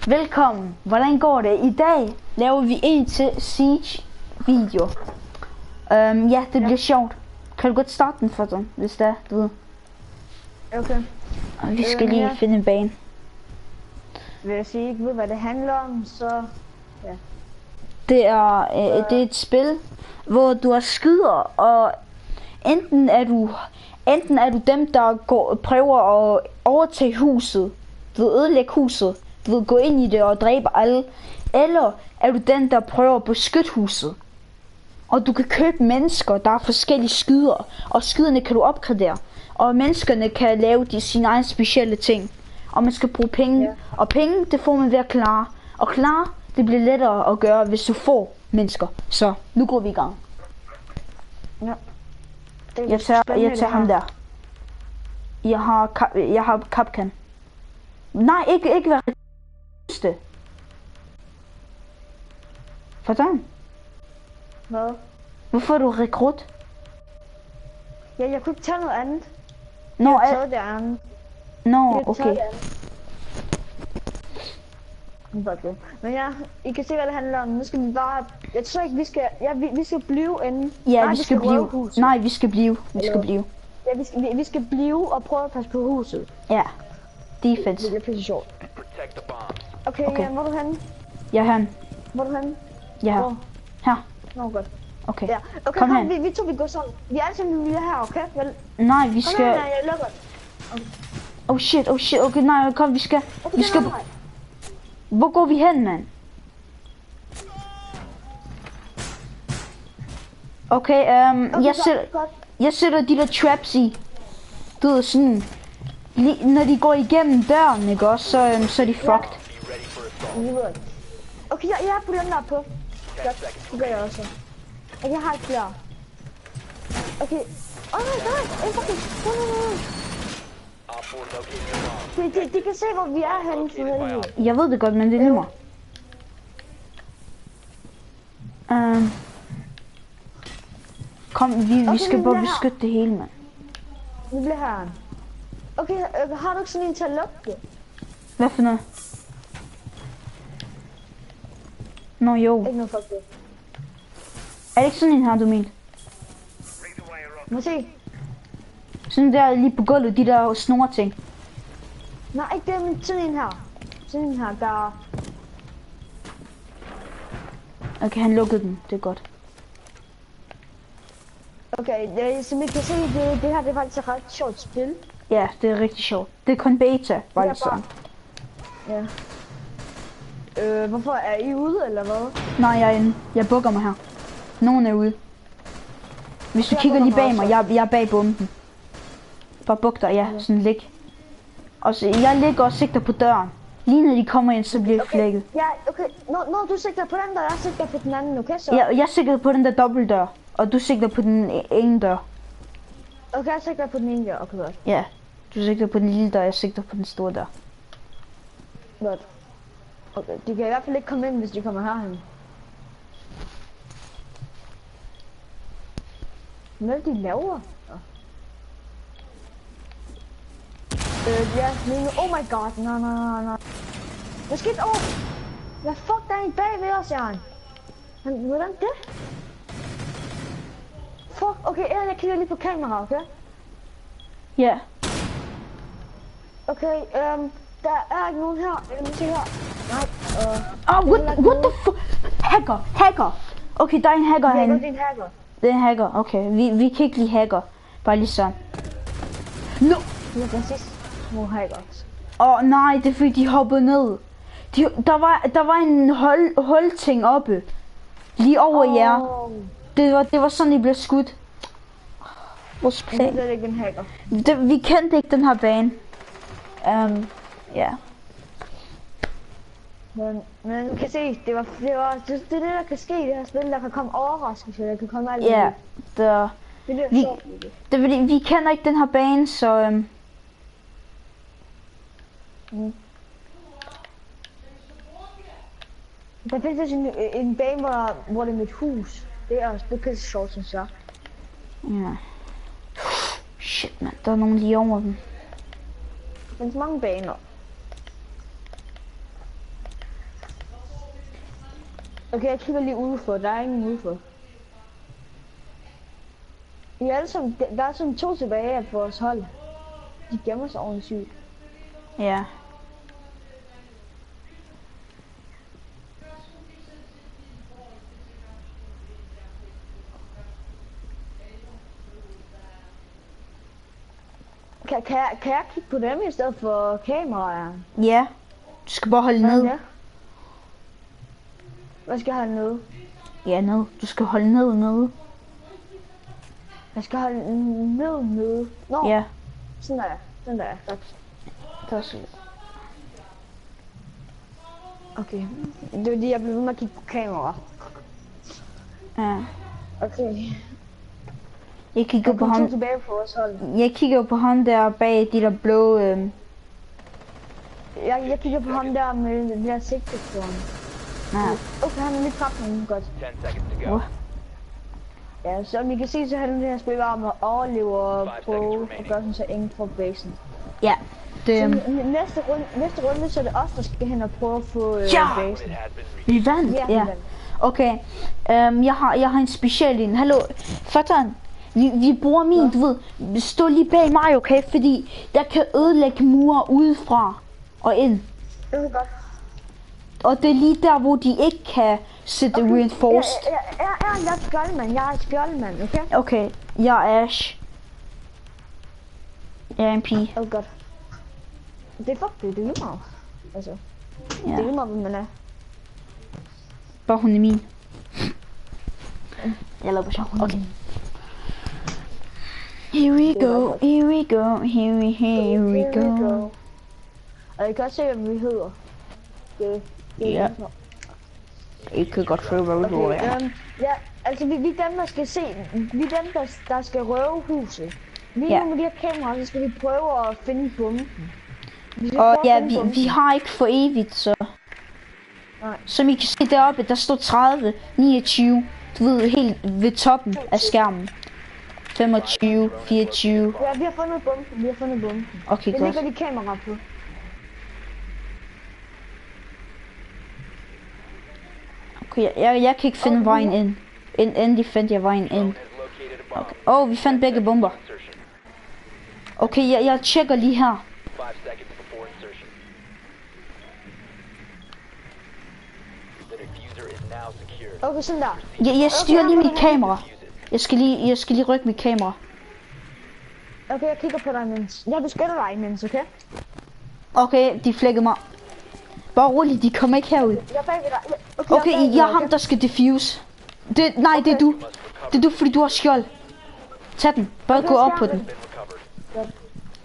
Velkommen. Hvordan går det? I dag laver vi en til Siege video. Ja, det bliver sjovt. Kan du godt starte den for dem, hvis det er, du ved. Okay. Og vi skal lige finde en bane. Hvis I ikke ved, hvad det handler om, så... Ja. Det er et spil, hvor du har skyder, og enten er du dem, der prøver at overtage huset. Du ved, ødelægge huset. Du ved, gå ind i det og dræbe alle. Eller er du den, der prøver at beskytte huset. Og du kan købe mennesker, der er forskellige skyder. Og skyderne kan du opgradere. Og menneskerne kan lave sine egne specielle ting. Og man skal bruge penge. Ja. Og penge, det får man ved at klare. Og klare, det bliver lettere at gøre, hvis du får mennesker. Så, nu går vi i gang. Ja. Jeg tager ham der. Jeg har Kapkan. Nej, ikke være det. Hvordan? Hvad? Hvorfor er du rekrut? Ja, jeg kunne ikke tage noget andet. Nå, jeg har taget det andet. Nå, okay. Men ja, I kan se, hvad det handler om. Nu skal vi bare... Jeg tror ikke, vi skal... Ja, vi skal blive inde. Ja, nej, vi skal blive. Nej, vi skal blive. Vi skal blive. Ja, vi skal blive og prøve at passe på huset. Ja. Defense. Det bliver pisse sjovt. Okay, ja, hvor er du henne? Jeg er herhen. Hvor er du henne? Jeg er her. Her. Nå, godt. Okay. Ja. Okay, kom vi to, vi går sådan. Vi er altid lige her, okay? Vel? Nej, vi skal... Nej, jeg lukker. Okay. Oh shit, okay, nej, kom, vi skal... Okay, vi skal... Hvor går vi hen, mand? Okay, jeg sætter de der traps i. Du ved, sådan... Når de går igennem døren, ikke også, så er de fucked. Okay, jeg har puttet den der på. Godt, det gør jeg også. Okay, jeg har et klar. Okay. Nej, en fucking... De kan se, hvor vi er henne for helvede. Jeg ved det godt, men det er lige mig. Kom, vi skal bare beskytte det hele, mand. Vi bliver her. Okay, har du ikke sådan en til at lukke det? Hvad for noget? Nå jo. Ikke noget for det. Er det ikke sådan en her, du mente? Må se. Sådan der lige på gulvet, de der snore ting. Nej, ikke det, men sådan en her. Sådan en her, der... Okay, han lukkede den. Det er godt. Okay, som I kan se, det her det er faktisk et ret sjovt spil. Ja, det er rigtig sjovt. Det er kun beta, var det sådan. Ja. Hvorfor er I ude, eller hvad? Nej, jeg er inde. Jeg bukker mig her. Nogen er ude. Hvis du kigger lige bag mig, jeg er bag bomben. Bare buk dig, ja, sådan lig. Og så, jeg ligger og sigter på døren. Lige når de kommer ind, så bliver jeg flækket. Ja, okay. Når du sigter på den der, jeg sigter på den anden, okay så? Ja, jeg sigter på den der dobbeltdør, og du sigter på den ene dør. Okay, jeg sigter på den ene dør, okay godt. Ja, du sigter på den lille dør, jeg sigter på den store dør. Godt. Okay, de kan i hvert fald ikke komme ind, hvis de kommer herhen. Hvad er det, de laver? Ja, men oh my god, nej. Hvad skete? Hvad fuck, der er en bag ved os, Jørgen? Hvordan det? Fuck, okay, jeg kigger lige på kamera, okay? Ja. Okay, der er ikke nogen her. Jeg må se her. Nej, what the fuck? Hacker! Okay, der er en hacker herinde. Det er en hacker. Det er en hacker, okay. Vi kan ikke lide hacker. Bare lige sådan. No! Det er præcis nogle hackers. Nej, det er fordi de hoppede ned. Der var en hulting oppe. Lige over jer. Det var sådan, I blev skudt. Vores plan. Det er ikke en hacker. Vi kendte ikke den her bane. Ja. Men du kan se, det er det der kan ske i det her spil, der kan komme overraskelse, der kan komme alt Ja, vi kender ikke den her bane, så Der findes også en bane, hvor det er mit hus. Det er pisse sjovt, synes jeg. Ja. Shit, man, der er nogen lige over dem. Der findes mange baner. Okay, jeg kigger lige udenfor. Der er ingen udenfor. I er alle sammen, der er sådan 2 tilbage af vores hold. De gemmer sig ordentligt sygt. Ja. Kan jeg kigge på dem i stedet for kameraer? Ja. Du skal bare holde ned. Ja. Hvad skal jeg holde nede? Ja, ned. Du skal holde ned. Jeg skal holde nede. Nå, Ja. sådan der. Tak. Det er så. Okay. Det er fordi, jeg blev ved med at kigge på kamera. Ja. Okay. Jeg kigger på ham. Tilbage på vores hold. Jeg kigger på ham der bag de der blå. Jeg kigger på ham der med den der sigte på ham. Nej. Okay, han er lige trappet nu. Godt. 10 seconds to go. Ja, som I kan se, så har den her spil bare med at overleve på og gøre sådan så ingen for basen. Ja. Det. Så næste runde, så er det os, der skal hen og prøve at få basen. It has been reached. Vi vandt. Ja, Ja. Okay. Jeg har en speciel en. Hallo, Fatan. Vi bruger min, du ved. Stå lige bag mig, okay? Fordi der kan ødelægge murer udefra og ind. Det er godt. Og det er lige der, hvor de ikke kan sætte reinforced. Jeg er skjoldmand. Jeg er skjoldmand, okay? Okay, jeg er Ash. Jeg er en pige. Det er godt. Det er fuck det er lige meget. Altså, Ja. det er lige meget, hvad man er. Bare hun er min. Jeg laver på sjov. Okay. Here we go, here we go, here we go. Og I kan også se, hvad vi hedder. Det Ja. I kan godt føle, hvad vi hedder. ja, altså vi er dem, der skal se. Vi er dem, der skal røve huset. Lige Ja. nu med de her kameraer, så skal vi prøve at finde bomben. Og ja, vi har ikke for evigt, så. Nej. Som I kan se deroppe, der står 30, 29. Du ved, helt ved toppen af skærmen. 25, 24. Ja, vi har fundet bomben. Okay, Jeg godt. lægger de kameraer på. Okay, jeg kan ikke finde vejen ind. Endelig fandt jeg vejen ind. Has located a bomb. Okay. Vi fandt begge bomber. Insertion. Okay, jeg tjekker lige her. 5 seconds before insertion. The diffuser is now secured. Okay, sådan der. Jeg styrer lige mit kamera. Jeg skal lige rykke mit kamera. Okay, jeg kigger på dig imens. Jeg beskytter dig imens, okay? Okay, de flækkede mig. Bare roligt, de kommer ikke herud. Jeg er bag ved dig. Okay, jeg er ham, der skal diffuse. Nej, det er du. Det er du, fordi du har skjold. Tag den. Bare gå op på den. Been recovered.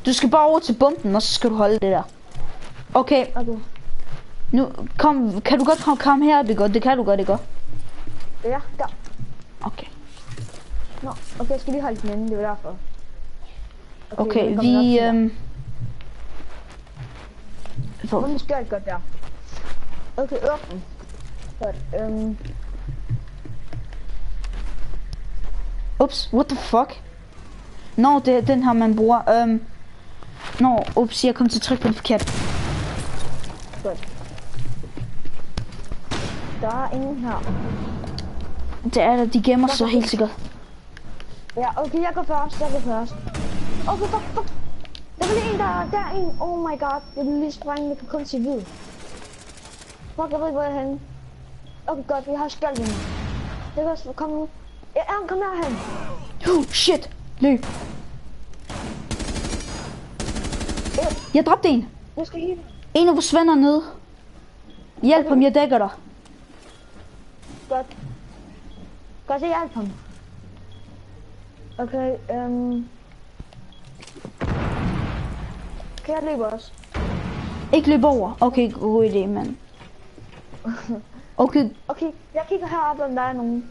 Du skal bare over til bomben, og så skal du holde det der. Okay, Okay. nu kan du godt komme her, det godt. Det kan du godt, ikke? Ja, der. Okay. Nå, okay, jeg skal lige holde den inde, det var derfor. Okay, nu kommer vi den op. Hvor skal jeg godt der? Okay, åbn. Godt, Ups, what the fuck? Nå, det er den her, man bruger. Nå, ups, jeg kom til at trykke på den forkert. godt. Der er ingen her. Det er der, de gemmer sig helt sikkert. Ja, okay, jeg går først. Okay, fuck. Der var lige en, der er en. Oh my god, jeg blev lige sprængt, jeg kan kun se hvid. Fuck, jeg ved ikke, hvor jeg er henne. Okay, godt, vi har skjold nu. Det kan også komme nu. Ja, kom herhen. Shit, løb. Jeg dræbte en. Jeg skal lige. En af vores venner nede. Hjælp ham, jeg dækker dig. Godt. Godt, jeg hjælper ham. Okay, kan jeg løbe også? Ikke løb over. Okay, god idé, mand. Okay, Okay, jeg kigger heroppe, om der er nogen.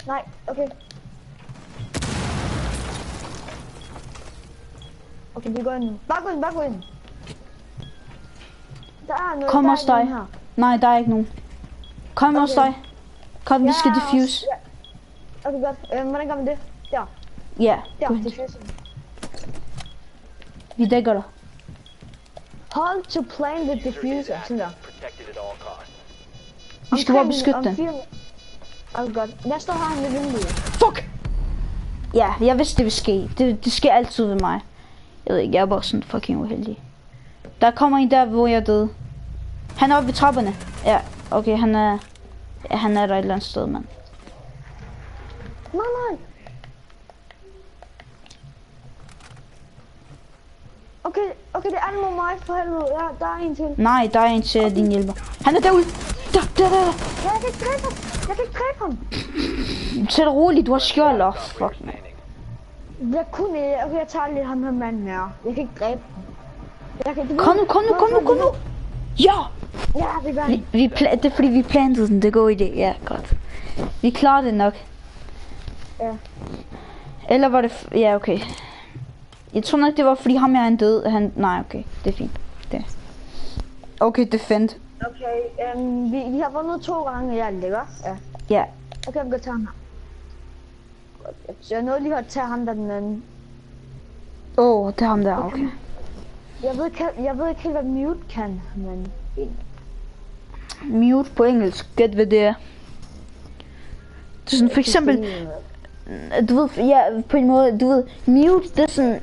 Nej, okay. Okay, vi går ind nu. Bare gå ind. Der er noget. kom der hos er nogen dig. her. Nej, der er ikke nogen. Kom hos Okay. dig. Kom, vi skal diffuse. Ja. Okay, godt. Hvordan gør man det? Der. Ja, Der, gå hen. diffuse. Vi dækker dig. Hold to plant the diffuser. Sådan der. Protected at all costs. Vi skal bare beskytte den. Okay, godt. Jeg står her med vinduet. Fuck! Ja, jeg vidste det ville ske. Det sker altid ved mig. Jeg ved ikke, jeg er bare sådan fucking uheldig. Der kommer en der, hvor jeg døde. Han er oppe ved trapperne. Ja, okay, han er der et eller andet sted, mand. Nej. Okay, det er alle mod mig for helvede. Ja, der er en til. Nej, der er en til din hjælper. Han er derude! Der! Jeg kan ikke dræbe ham. Tag det roligt, du har skjold. Oh, fuck, man. Jeg kunne ikke. Okay, jeg tager lige ham her manden her. Jeg kan ikke dræbe ham. Kom nu! Ja! Ja, det gør han. Det er fordi vi plantede den, det går i det. Ja, godt. Vi klarer det nok. Ja. Eller var det... Ja, okay. Jeg tror nok, det var fordi ham er en død. Nej, okay. Det er fint. Det. Okay, defend. Okay, vi har vundet 2 gange i alt, ikke? Ja. Ja. Okay, vi kan tage ham her. Jeg nåede lige at tage ham der den anden. Det er ham der, okay. Jeg ved ikke helt, hvad mute kan, men... Mute på engelsk, gæt hvad det er. Det er sådan for eksempel... Du ved, ja, på en måde, du ved, mute, det er sådan...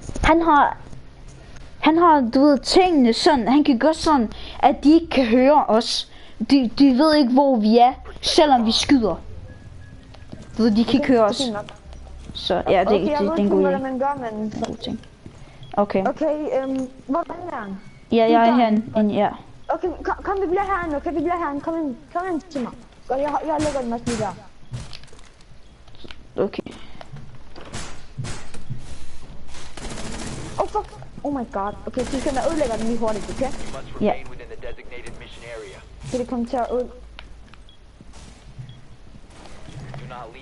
Han har, du ved, tingene sådan, han kan gøre sådan, at de ikke kan høre os. De ved ikke, hvor vi er, selvom vi skyder. Du ved, de kan ikke høre os. Så ja, det er en god idé. Man gør, men... God ting. Okay. Okay, hvor er han? Ja, jeg er herinde, ja. Okay, kom, vi bliver herinde, okay, vi bliver herinde. Kom ind til mig. Godt, jeg lægger den også lige der. Okay. Oh fuck! Oh my god. Okay, så skal jeg ødelægge den lige hurtigt, okay? Ja. Så det kommer til at ud.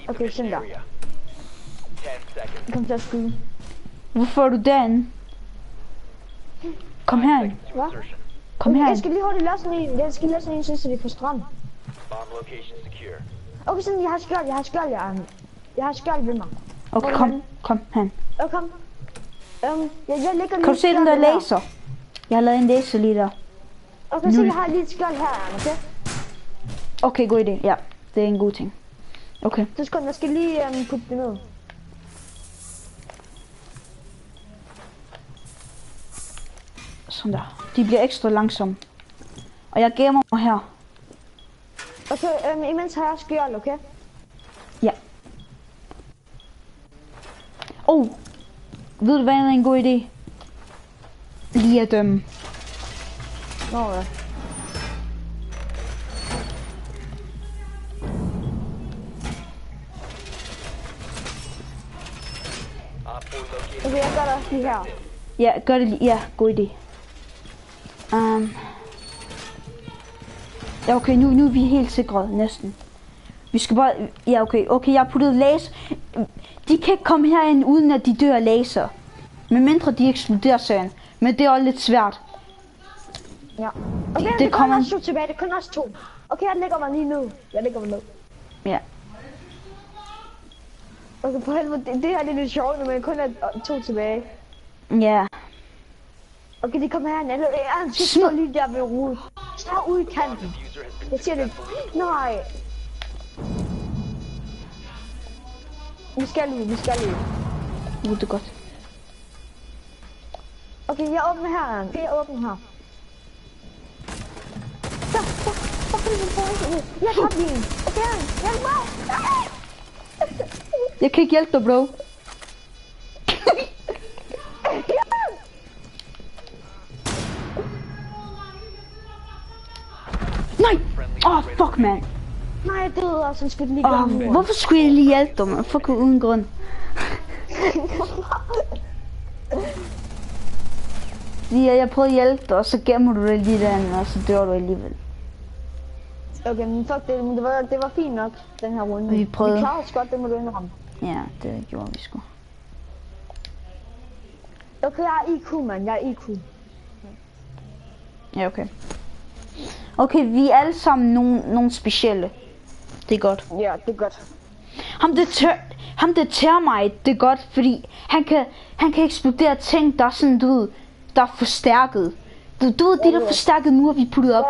Okay, sådan der. Det kommer til at skyde. Hvorfor er du derinde? Kom herind. Hvad? Kom herind. Jeg skal lige hurtigt løse en. Jeg skal løse en, så vi får strøm. Okay, sådan, jeg har skjold ved mig. Okay, kom hen. Kom. Jeg ligger lige. Kan du se den der laser? Jeg har lavet en laser lige der. Okay, så jeg har lige et skjold her, okay? Okay, god idé. Ja, det er en god ting. Okay. Så jeg skal lige putte det ned. Sådan der. De bliver ekstra langsomme. Og jeg gemmer mig her. Okay, imens har jeg skjold, okay? Ja. Ved du hvad er en god idé? Lige at dømme. Nå ja. Okay, jeg gør det også lige her. Ja, gør det lige. Ja, god idé. Ja, okay, nu er vi helt sikret, næsten. Vi skal bare... Ja, okay, jeg har puttet laser. De kan ikke komme herind, uden at de dør af laser. Medmindre de eksploderer sagen. Men det er også lidt svært. Ja. Okay, det kommer også 2 tilbage, det kun også 2. Okay, jeg lægger mig lige ned. Ja. Okay, på helvede, det her er lidt sjovt, når man kun er 2 tilbage. Ja. Okay, de kommer herind. Han skal stå lige der ved rodet. Stå ude i kanten. Jeg siger det. Nej. Vi skal lige. Det er godt. Okay, jeg åbner her. Jeg tager den. Okay, hjælp mig. Jeg kan ikke hjælpe dig, bro. Nej! Fuck, man. Nej, jeg døde også, så skulle lige gøre hvorfor skulle jeg lige hjælpe dig, man? Fuck, uden grund. Ja, jeg prøvede at hjælpe dig, og så gemmer du dig lige derinde, og så dør du alligevel. Okay, men fuck det, men det var fint nok, den her runde. Vi prøvede. Vi klarede os godt, det må du indrømme. Ja, det gjorde vi sgu. Okay, jeg er IQ, mand. Ja, okay. Okay, vi er alle sammen nogle specielle. Det er godt. Ja, det er godt. Ham der termite, det er godt, fordi han kan eksplodere ting, der er sådan, du ved, der er forstærket. Du ved, det der forstærket nu har vi puttet op.